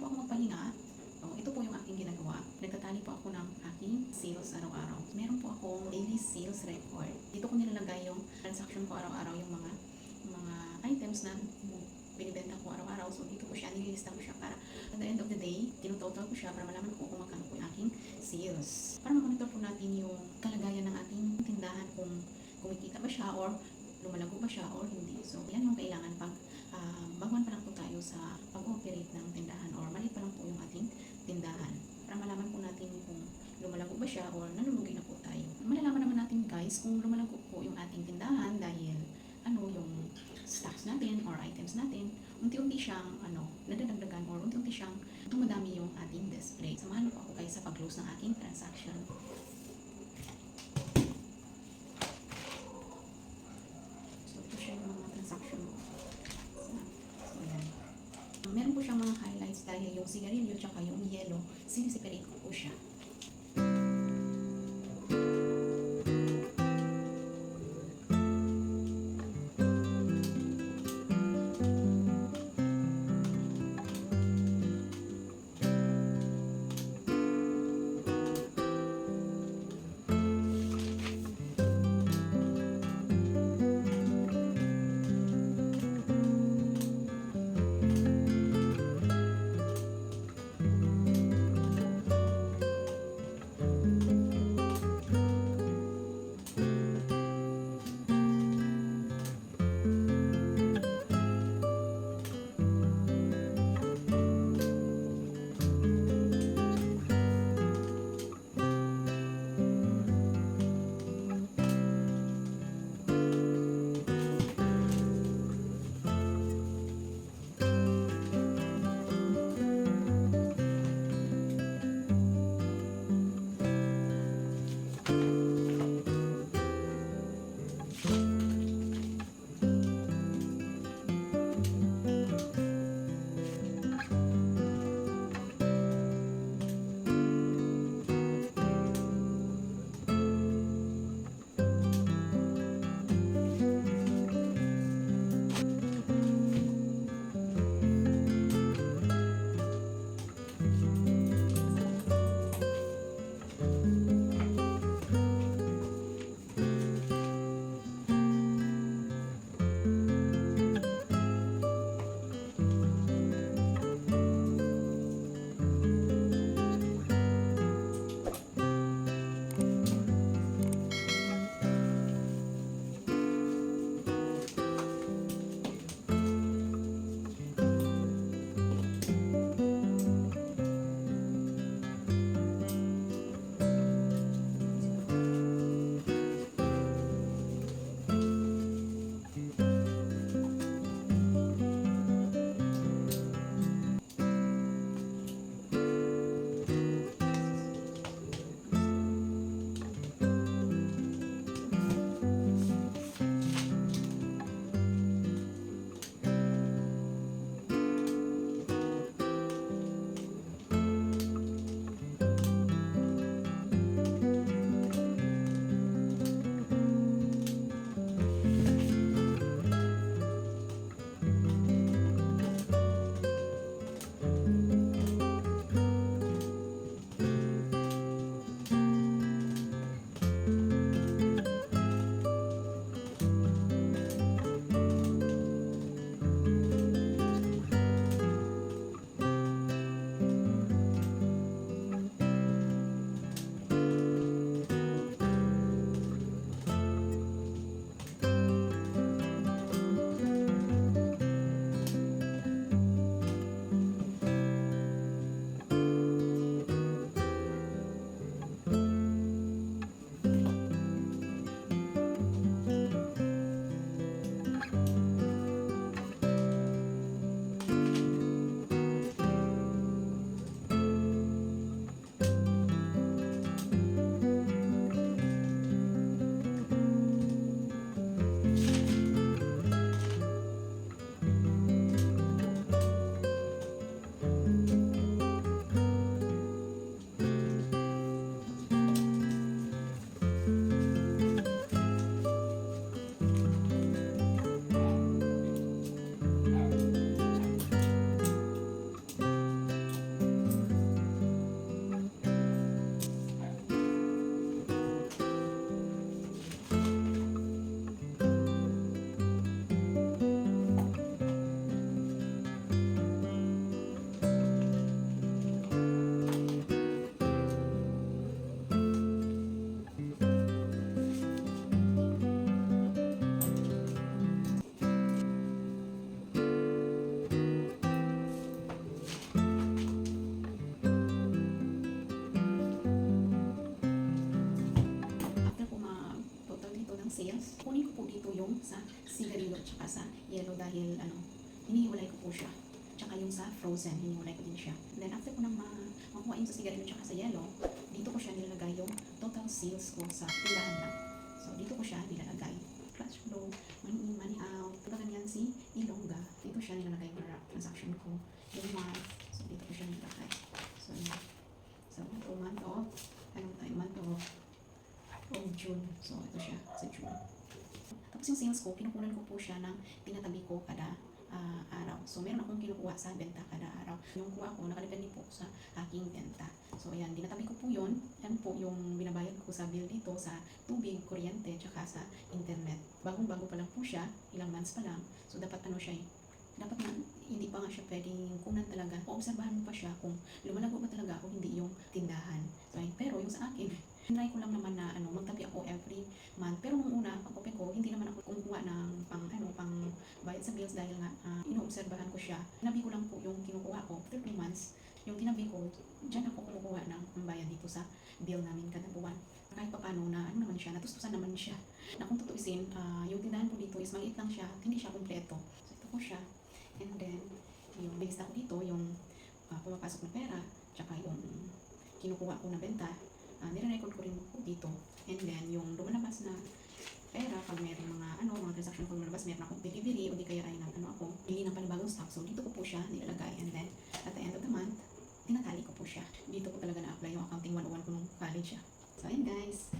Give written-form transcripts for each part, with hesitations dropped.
po ako magpahinga, ito po yung aking ginagawa. Nagtatali po ako ng aking sales araw-araw. Meron po akong daily sales record. Dito ko nilalagay yung transaction ko araw-araw, yung mga items na binibenta ko araw-araw. So dito ko siya, nililista ko siya para at the end of the day, tinutotal ko siya para malaman ko kung magkano po yung aking sales. Para ma-monitor po natin yung kalagayan ng ating tindahan, kung kumikita ba siya or lumalago ba siya or hindi. So yan yung kailangan pag baguhan pa lang po tayo sa pag-operate ng tindahan or maliit pa lang po yung ating tindahan. Para malaman po natin kung lumalago ba siya or nalulugi na po tayo. Malalaman naman natin guys kung lumalago po yung ating tindahan dahil yung stocks natin or items natin, unti-unti siyang nadadagdagan or unti-unti siyang dumadami yung ating display. Samahan po ako guys sa pag-close ng aking transaction. So ito siya yung mga transaction mo. So yan. Meron po siyang mga highlights dahil yung sigarilyo tsaka yung yellow, siniseparate ko po siya. po siya. Tsaka yung sa frozen, hiniwalay ko din siya. And then after ko nang makuha yung sa sigarilyo tsaka sa yellow, dito ko siya nilalagay yung total sales ko sa tindahan lang. So dito ko siya nilalagay. Cash flow, money in, money out. Ito ganyan si ILONGGA. Dito siya nilalagay yung transaction ko. Yung month. So dito ko siya nilalagay. So yun. So month of, month of June. So ito siya sa June. Tapos yung sales ko, kinukunan ko po siya ng tinatabi ko kada araw. So, meron akong kinukuha sa benta kada araw. Yung kuha ko, nakadepende po sa aking benta. So, ayan, dinatabi ko po yun. Yan po yung binabayad ko sa bill dito sa tubig, kuryente, tsaka sa internet. Bagong-bago pa lang po siya, ilang months pa lang. So, dapat ano siya dapat na, hindi pa nga siya pwedeng kunan talaga. Obserbahan mo pa siya kung lumalago ba talaga o hindi yung tindahan. So, ayun. Pero yung sa akin, try ko lang naman na magtabi ako every month. Pero nung una, pag open ko, hindi naman ako kumukuha ng pang bayad sa bills dahil nga inoobserbahan ko siya. Tinabi ko lang po yung kinukuha ko. After 3 months, yung tinabi ko, dyan ako kumukuha ng bayad dito sa bill namin kada buwan. Kahit pa paano na naman siya, natustusan naman siya. Na kung tutuisin, yung tindahan po dito is maliit lang siya, hindi siya kompleto. So ito po siya. And then, yung lista ko dito, yung pumapasok na pera, tsaka yung kinukuha ko na benta, nire-record ko rin po dito. And then, yung lumalabas na pera, pag meron mga transaction ko lumalabas, meron akong delivery, o di kaya ay ako, bili ng panibagong stock. So, dito ko po siya nilalagay. And then, at the end of the month, tinatali ko po siya. Dito ko talaga na-apply yung accounting 101 ko nung college siya. So, ayun guys.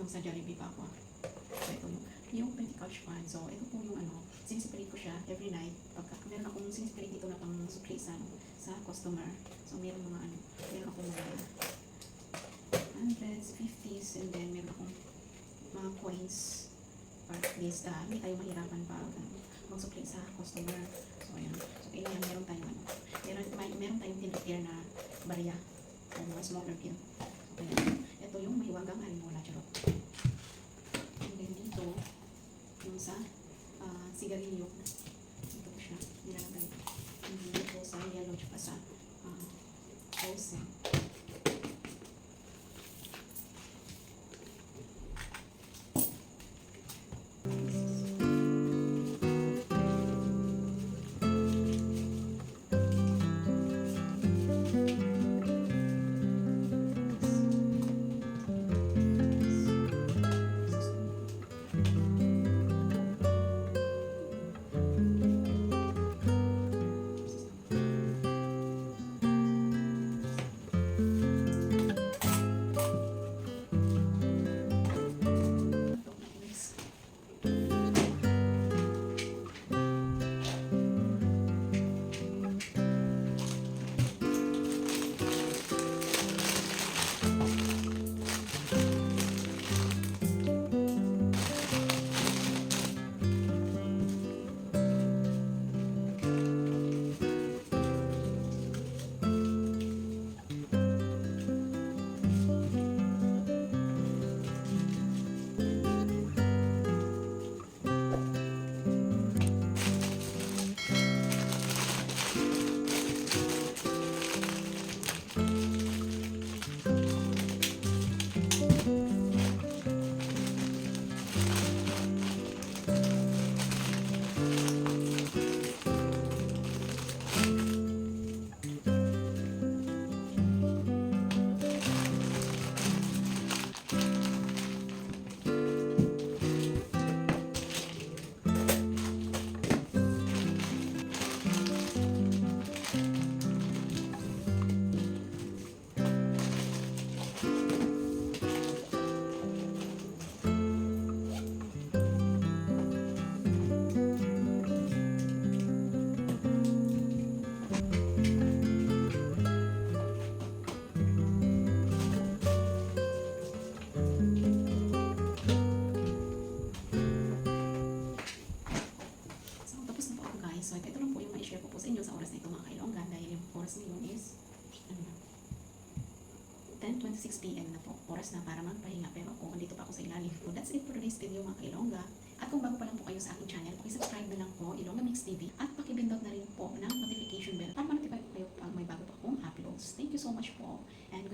Sa Jollibee pa ako. So, ito yung petty cash fund. So, ito po yung sinisiparate ko siya every night. Pagka meron akong sinisiparate dito na pang sukli sa customer. So, meron akong mga hundreds, 50s, and then meron akong mga coins part this. Hindi tayo mahirapan pa magsukli sa customer. So, ayan. So, kailangan meron tayong tin-repair na barya o mga smaller bill. So, ayan. Ito yung mahiwagang harimola, charot. And then dito, yung sa sigarilyo. Ito po siya, nilalagay. And then dito sa yellow, tsaka sa frozen. oras ngayon is, ano na, 10:26 PM na po. Oras na para magpahinga. Pero ako, andito pa ako sa ilalim. So, that's it for today's video mga kailongga. At kung bago pa lang po kayo sa aking channel, subscribe na lang po, Ilongga Mix TV. At pakipindot na rin po ng notification bell para ma-notify po kayo pag may bago pa akong uploads. Thank you so much po. And